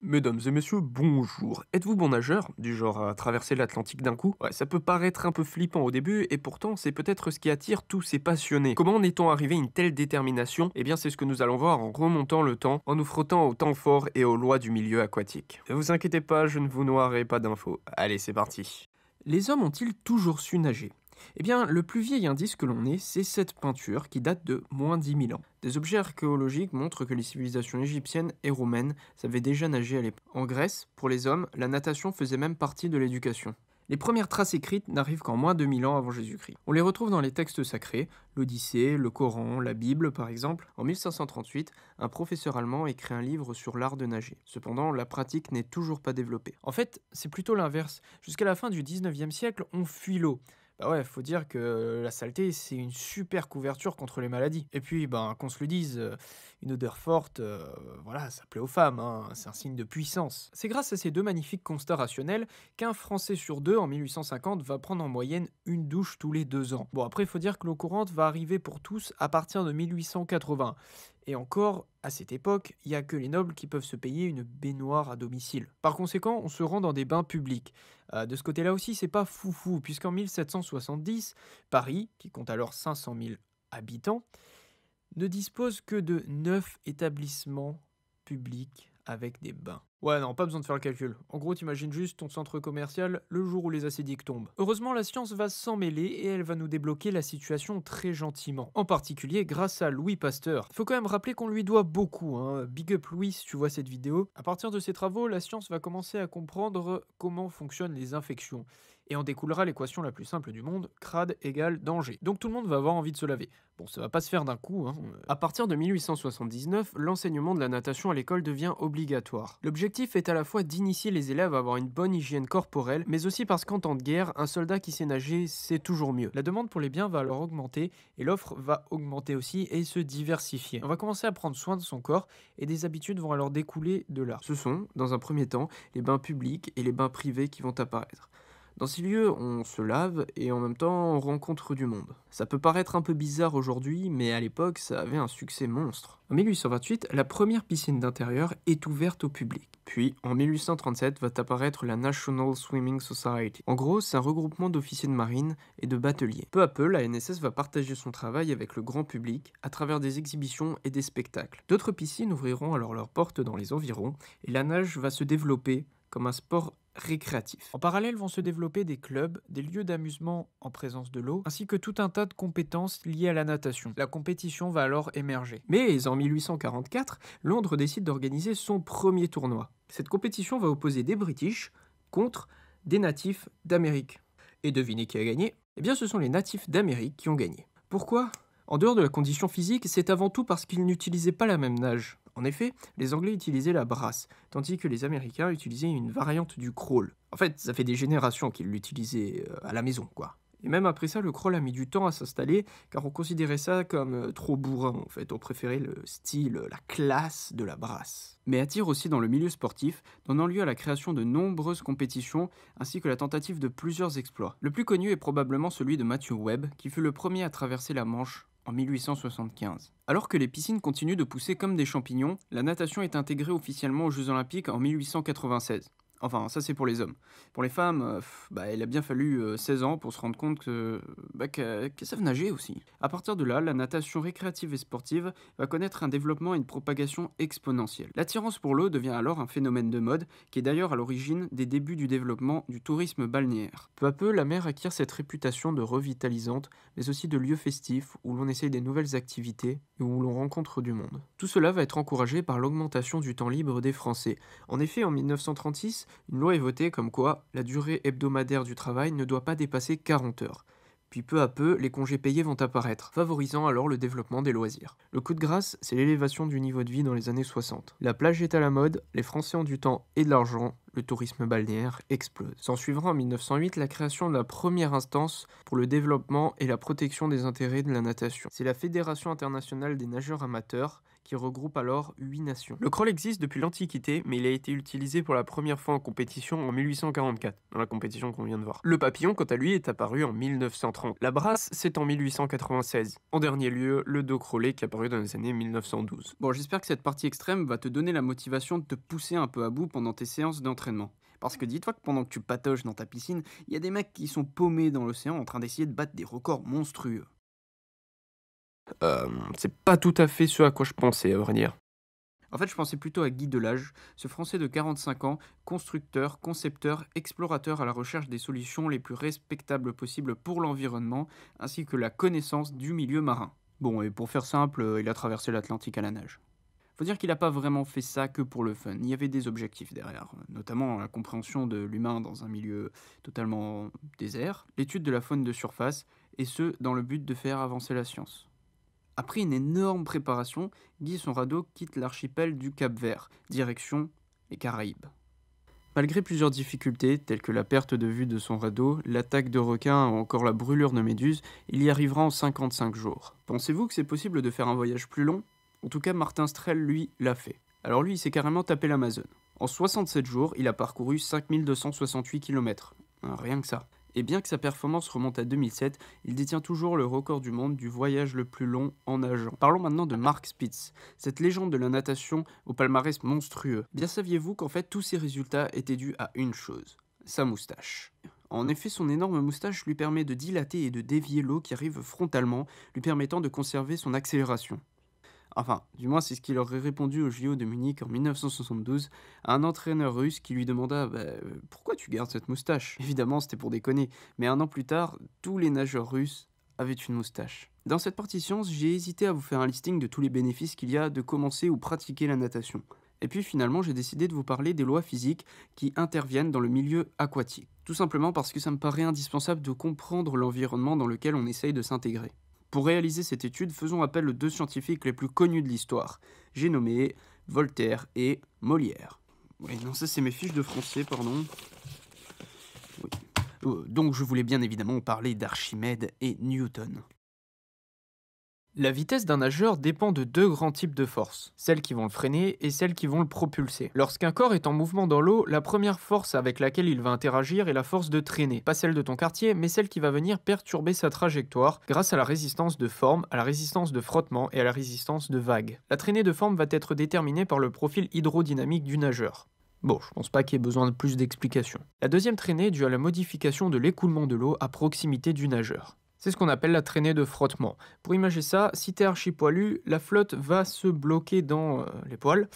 Mesdames et messieurs, bonjour. Êtes-vous bon nageur, du genre à traverser l'Atlantique d'un coup? Ouais, ça peut paraître un peu flippant au début, et pourtant c'est peut-être ce qui attire tous ces passionnés. Comment en est-on arrivé à une telle détermination? Eh bien c'est ce que nous allons voir en remontant le temps, en nous frottant au temps fort et aux lois du milieu aquatique. Ne vous inquiétez pas, je ne vous noierai pas d'infos. Allez, c'est parti. Les hommes ont-ils toujours su nager? Eh bien, le plus vieil indice que l'on ait, c'est cette peinture qui date de moins 10 000 ans. Des objets archéologiques montrent que les civilisations égyptiennes et romaines savaient déjà nager à l'époque. En Grèce, pour les hommes, la natation faisait même partie de l'éducation. Les premières traces écrites n'arrivent qu'en moins 2000 ans avant Jésus-Christ. On les retrouve dans les textes sacrés, l'Odyssée, le Coran, la Bible par exemple. En 1538, un professeur allemand écrit un livre sur l'art de nager. Cependant, la pratique n'est toujours pas développée. En fait, c'est plutôt l'inverse. Jusqu'à la fin du 19e siècle, on fuit l'eau. Bah ouais, faut dire que la saleté, c'est une super couverture contre les maladies. Et puis, ben, qu'on se le dise, une odeur forte, voilà, ça plaît aux femmes, hein, c'est un signe de puissance. C'est grâce à ces deux magnifiques constats rationnels qu'un Français sur deux, en 1850, va prendre en moyenne une douche tous les 2 ans. Bon, après, il faut dire que l'eau courante va arriver pour tous à partir de 1880. Et encore, à cette époque, il n'y a que les nobles qui peuvent se payer une baignoire à domicile. Par conséquent, on se rend dans des bains publics. De ce côté-là aussi, c'est pas foufou, puisqu'en 1770, Paris, qui compte alors 500 000 habitants, ne dispose que de 9 établissements publics avec des bains. Ouais, non, pas besoin de faire le calcul. En gros, t'imagines juste ton centre commercial le jour où les acédiques tombent. Heureusement, la science va s'en mêler et elle va nous débloquer la situation très gentiment. En particulier grâce à Louis Pasteur. Faut quand même rappeler qu'on lui doit beaucoup, hein. Big up Louis si tu vois cette vidéo. À partir de ses travaux, la science va commencer à comprendre comment fonctionnent les infections. Et en découlera l'équation la plus simple du monde, crade égale danger. Donc tout le monde va avoir envie de se laver. Bon, ça va pas se faire d'un coup, hein. À partir de 1879, l'enseignement de la natation à l'école devient obligatoire. L'objectif est à la fois d'initier les élèves à avoir une bonne hygiène corporelle, mais aussi parce qu'en temps de guerre, un soldat qui sait nager, c'est toujours mieux. La demande pour les biens va alors augmenter, et l'offre va augmenter aussi et se diversifier. On va commencer à prendre soin de son corps, et des habitudes vont alors découler de là. Ce sont, dans un premier temps, les bains publics et les bains privés qui vont apparaître. Dans ces lieux, on se lave et en même temps on rencontre du monde. Ça peut paraître un peu bizarre aujourd'hui, mais à l'époque ça avait un succès monstre. En 1828, la première piscine d'intérieur est ouverte au public. Puis, en 1837, va apparaître la National Swimming Society. En gros, c'est un regroupement d'officiers de marine et de bateliers. Peu à peu, la NSS va partager son travail avec le grand public à travers des exhibitions et des spectacles. D'autres piscines ouvriront alors leurs portes dans les environs et la nage va se développer comme un sport récréatif. En parallèle vont se développer des clubs, des lieux d'amusement en présence de l'eau, ainsi que tout un tas de compétences liées à la natation. La compétition va alors émerger. Mais en 1844, Londres décide d'organiser son premier tournoi. Cette compétition va opposer des British contre des natifs d'Amérique. Et devinez qui a gagné? Eh bien ce sont les natifs d'Amérique qui ont gagné. Pourquoi? En dehors de la condition physique, c'est avant tout parce qu'ils n'utilisaient pas la même nage. En effet, les Anglais utilisaient la brasse, tandis que les Américains utilisaient une variante du crawl. En fait, ça fait des générations qu'ils l'utilisaient à la maison, quoi. Et même après ça, le crawl a mis du temps à s'installer, car on considérait ça comme trop bourrin, en fait. On préférait le style, la classe de la brasse. Mais attire aussi dans le milieu sportif, donnant lieu à la création de nombreuses compétitions, ainsi que la tentative de plusieurs exploits. Le plus connu est probablement celui de Matthew Webb, qui fut le premier à traverser la Manche en 1875. Alors que les piscines continuent de pousser comme des champignons, la natation est intégrée officiellement aux Jeux Olympiques en 1896. Enfin, ça c'est pour les hommes. Pour les femmes, il a bien fallu 16 ans pour se rendre compte qu'elles savent nager aussi. À partir de là, la natation récréative et sportive va connaître un développement et une propagation exponentielle. L'attirance pour l'eau devient alors un phénomène de mode, qui est d'ailleurs à l'origine des débuts du développement du tourisme balnéaire. Peu à peu, la mer acquiert cette réputation de revitalisante, mais aussi de lieu festif où l'on essaye des nouvelles activités et où l'on rencontre du monde. Tout cela va être encouragé par l'augmentation du temps libre des Français. En effet, en 1936, une loi est votée comme quoi la durée hebdomadaire du travail ne doit pas dépasser 40 heures. Puis peu à peu, les congés payés vont apparaître, favorisant alors le développement des loisirs. Le coup de grâce, c'est l'élévation du niveau de vie dans les années 60. La plage est à la mode, les Français ont du temps et de l'argent, le tourisme balnéaire explose. S'en suivra en 1908 la création de la première instance pour le développement et la protection des intérêts de la natation. C'est la Fédération internationale des nageurs amateurs qui regroupe alors 8 nations. Le crawl existe depuis l'Antiquité, mais il a été utilisé pour la première fois en compétition en 1844, dans la compétition qu'on vient de voir. Le papillon, quant à lui, est apparu en 1930. La brasse, c'est en 1896. En dernier lieu, le dos crawlé qui est apparu dans les années 1912. Bon, j'espère que cette partie extrême va te donner la motivation de te pousser un peu à bout pendant tes séances d'entraînement. Parce que dis-toi que pendant que tu patauges dans ta piscine, il y a des mecs qui sont paumés dans l'océan en train d'essayer de battre des records monstrueux. C'est pas tout à fait ce à quoi je pensais, à vrai dire. En fait, je pensais plutôt à Guy Delage, ce Français de 45 ans, constructeur, concepteur, explorateur à la recherche des solutions les plus respectables possibles pour l'environnement, ainsi que la connaissance du milieu marin. Bon, et pour faire simple, il a traversé l'Atlantique à la nage. Faut dire qu'il n'a pas vraiment fait ça que pour le fun, il y avait des objectifs derrière, notamment la compréhension de l'humain dans un milieu totalement désert, l'étude de la faune de surface, et ce, dans le but de faire avancer la science. Après une énorme préparation, Guy et son radeau quittent l'archipel du Cap-Vert, direction les Caraïbes. Malgré plusieurs difficultés, telles que la perte de vue de son radeau, l'attaque de requins ou encore la brûlure de méduses, il y arrivera en 55 jours. Pensez-vous que c'est possible de faire un voyage plus long ? En tout cas, Martin Strel, lui, l'a fait. Alors lui, il s'est carrément tapé l'Amazone. En 67 jours, il a parcouru 5268 km. Rien que ça. Et bien que sa performance remonte à 2007, il détient toujours le record du monde du voyage le plus long en nageant. Parlons maintenant de Mark Spitz, cette légende de la natation au palmarès monstrueux. Bien saviez-vous qu'en fait tous ces résultats étaient dus à une chose, sa moustache. En effet, son énorme moustache lui permet de dilater et de dévier l'eau qui arrive frontalement, lui permettant de conserver son accélération. Enfin, du moins c'est ce qu'il aurait répondu au JO de Munich en 1972 à un entraîneur russe qui lui demanda « Pourquoi tu gardes cette moustache ?» Évidemment, c'était pour déconner, mais un an plus tard, tous les nageurs russes avaient une moustache. Dans cette partie science, j'ai hésité à vous faire un listing de tous les bénéfices qu'il y a de commencer ou pratiquer la natation. Et puis finalement, j'ai décidé de vous parler des lois physiques qui interviennent dans le milieu aquatique. Tout simplement parce que ça me paraît indispensable de comprendre l'environnement dans lequel on essaye de s'intégrer. Pour réaliser cette étude, faisons appel aux deux scientifiques les plus connus de l'histoire. J'ai nommé Voltaire et Molière. Oui, non, ça c'est mes fiches de français, pardon. Oui. Donc je voulais bien évidemment parler d'Archimède et Newton. La vitesse d'un nageur dépend de deux grands types de forces, celles qui vont le freiner et celles qui vont le propulser. Lorsqu'un corps est en mouvement dans l'eau, la première force avec laquelle il va interagir est la force de traîner. Pas celle de ton quartier, mais celle qui va venir perturber sa trajectoire grâce à la résistance de forme, à la résistance de frottement et à la résistance de vague. La traînée de forme va être déterminée par le profil hydrodynamique du nageur. Bon, je pense pas qu'il y ait besoin de plus d'explications. La deuxième traînée est due à la modification de l'écoulement de l'eau à proximité du nageur. C'est ce qu'on appelle la traînée de frottement. Pour imaginer ça, si t'es archi poilu, la flotte va se bloquer dans les poils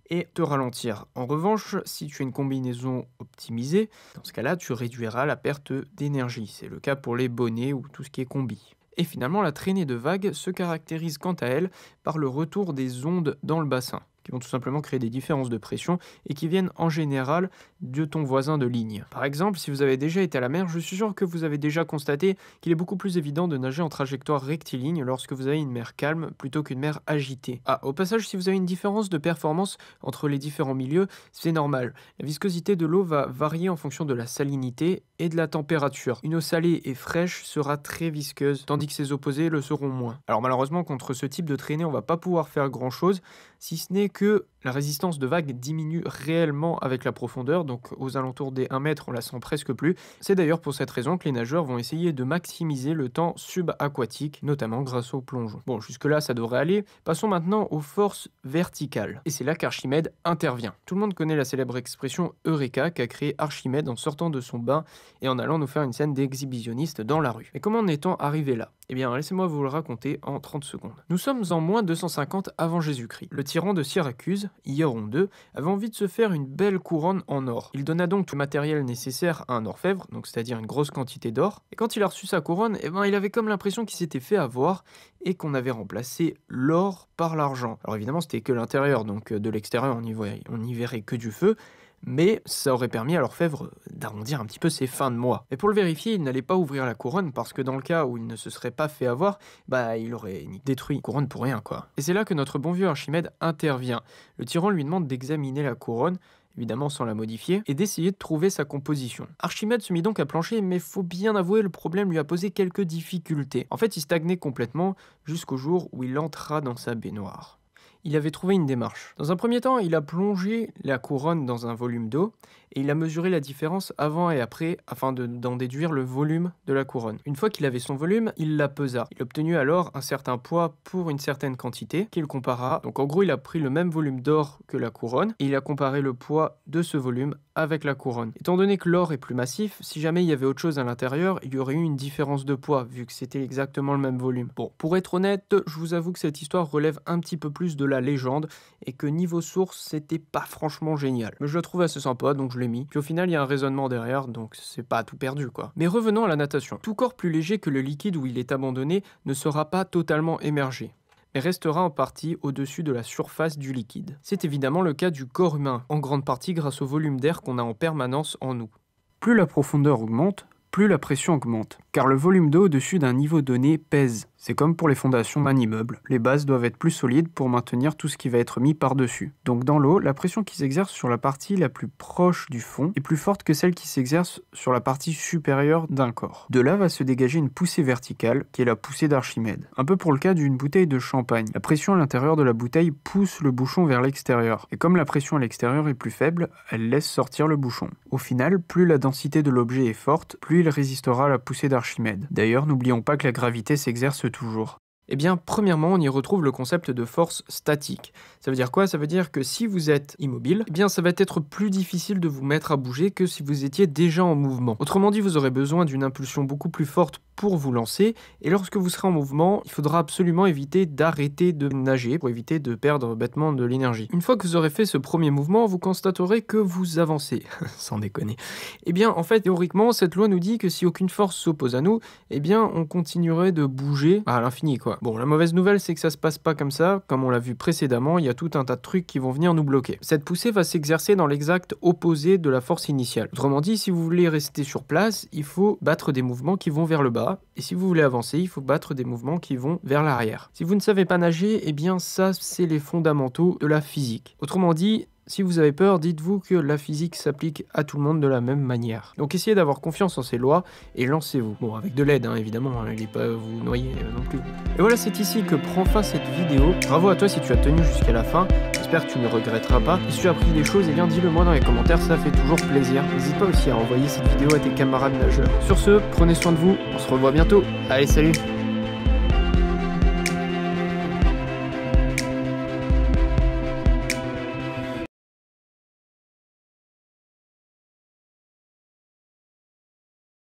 et te ralentir. En revanche, si tu as une combinaison optimisée, dans ce cas-là, tu réduiras la perte d'énergie. C'est le cas pour les bonnets ou tout ce qui est combi. Et finalement, la traînée de vagues se caractérise quant à elle par le retour des ondes dans le bassin, qui vont tout simplement créer des différences de pression et qui viennent en général de ton voisin de ligne. Par exemple, si vous avez déjà été à la mer, je suis sûr que vous avez déjà constaté qu'il est beaucoup plus évident de nager en trajectoire rectiligne lorsque vous avez une mer calme plutôt qu'une mer agitée. Ah, au passage, si vous avez une différence de performance entre les différents milieux, c'est normal. La viscosité de l'eau va varier en fonction de la salinité et de la température. Une eau salée et fraîche sera très visqueuse, tandis que ses opposés le seront moins. Alors malheureusement, contre ce type de traînée, on va pas pouvoir faire grand chose, si ce n'est que la résistance de vague diminue réellement avec la profondeur, donc aux alentours des 1 mètre, on la sent presque plus. C'est d'ailleurs pour cette raison que les nageurs vont essayer de maximiser le temps subaquatique, notamment grâce au plongeon. Bon, jusque-là, ça devrait aller. Passons maintenant aux forces verticales. Et c'est là qu'Archimède intervient. Tout le monde connaît la célèbre expression Eureka qu'a créée Archimède en sortant de son bain et en allant nous faire une scène d'exhibitionniste dans la rue. Mais comment en est-on arrivé là ? Eh bien, laissez-moi vous le raconter en 30 secondes. Nous sommes en moins 250 avant Jésus-Christ. Le tyran de Syracuse, Hieron II, avait envie de se faire une belle couronne en or. Il donna donc tout le matériel nécessaire à un orfèvre, donc c'est-à-dire une grosse quantité d'or. Et quand il a reçu sa couronne, il avait comme l'impression qu'il s'était fait avoir et qu'on avait remplacé l'or par l'argent. Alors évidemment, c'était que l'intérieur, donc de l'extérieur, on n'y verrait que du feu. Mais ça aurait permis à l'orfèvre d'arrondir un petit peu ses fins de mois. Et pour le vérifier, il n'allait pas ouvrir la couronne parce que dans le cas où il ne se serait pas fait avoir, il aurait détruit la couronne pour rien, quoi. Et c'est là que notre bon vieux Archimède intervient. Le tyran lui demande d'examiner la couronne, évidemment sans la modifier, et d'essayer de trouver sa composition. Archimède se mit donc à plancher, mais faut bien avouer, le problème lui a posé quelques difficultés. En fait, il stagnait complètement jusqu'au jour où il entra dans sa baignoire. il avait trouvé une démarche. Dans un premier temps, il a plongé la couronne dans un volume d'eau et il a mesuré la différence avant et après afin d'en déduire le volume de la couronne. Une fois qu'il avait son volume, il la pesa. Il obtenu alors un certain poids pour une certaine quantité qu'il compara. Donc en gros, il a pris le même volume d'or que la couronne et il a comparé le poids de ce volume avec la couronne. Étant donné que l'or est plus massif, si jamais il y avait autre chose à l'intérieur, il y aurait eu une différence de poids vu que c'était exactement le même volume. Bon, pour être honnête, je vous avoue que cette histoire relève un petit peu plus de la légende et que niveau source, c'était pas franchement génial. Mais je le trouve assez sympa, donc je l'ai mis. Puis au final, il y a un raisonnement derrière, donc c'est pas tout perdu quoi. Mais revenons à la natation. Tout corps plus léger que le liquide où il est abandonné ne sera pas totalement émergé, mais restera en partie au-dessus de la surface du liquide. C'est évidemment le cas du corps humain, en grande partie grâce au volume d'air qu'on a en permanence en nous. Plus la profondeur augmente, plus la pression augmente, car le volume d'eau au-dessus d'un niveau donné pèse. C'est comme pour les fondations d'un immeuble, les bases doivent être plus solides pour maintenir tout ce qui va être mis par-dessus. Donc dans l'eau, la pression qui s'exerce sur la partie la plus proche du fond est plus forte que celle qui s'exerce sur la partie supérieure d'un corps. De là va se dégager une poussée verticale, qui est la poussée d'Archimède. Un peu pour le cas d'une bouteille de champagne. La pression à l'intérieur de la bouteille pousse le bouchon vers l'extérieur, et comme la pression à l'extérieur est plus faible, elle laisse sortir le bouchon. Au final, plus la densité de l'objet est forte, plus il résistera à la poussée d'Archimède. D'ailleurs, n'oublions pas que la gravité s'exerce toujours. Eh bien, premièrement, on y retrouve le concept de force statique. Ça veut dire quoi? Ça veut dire que si vous êtes immobile, eh bien ça va être plus difficile de vous mettre à bouger que si vous étiez déjà en mouvement. Autrement dit, vous aurez besoin d'une impulsion beaucoup plus forte pour vous lancer, et lorsque vous serez en mouvement, il faudra absolument éviter d'arrêter de nager pour éviter de perdre bêtement de l'énergie. Une fois que vous aurez fait ce premier mouvement, vous constaterez que vous avancez, sans déconner. Eh bien, en fait, théoriquement, cette loi nous dit que si aucune force s'oppose à nous, eh bien, on continuerait de bouger à l'infini, quoi. Bon, la mauvaise nouvelle, c'est que ça se passe pas comme ça. Comme on l'a vu précédemment, il y a tout un tas de trucs qui vont venir nous bloquer. Cette poussée va s'exercer dans l'exact opposé de la force initiale. Autrement dit, si vous voulez rester sur place, il faut battre des mouvements qui vont vers le bas. Et si vous voulez avancer, il faut battre des mouvements qui vont vers l'arrière. Si vous ne savez pas nager, eh bien ça, c'est les fondamentaux de la physique. Autrement dit, si vous avez peur, dites-vous que la physique s'applique à tout le monde de la même manière. Donc essayez d'avoir confiance en ces lois et lancez-vous. Bon, avec de l'aide, hein, évidemment, n'allez pas vous noyer non plus. Et voilà, c'est ici que prend fin cette vidéo. Bravo à toi si tu as tenu jusqu'à la fin. J'espère que tu ne regretteras pas. Et si tu as appris des choses, eh bien dis-le moi dans les commentaires, ça fait toujours plaisir. N'hésite pas aussi à envoyer cette vidéo à tes camarades nageurs. Sur ce, prenez soin de vous, on se revoit bientôt. Allez, salut!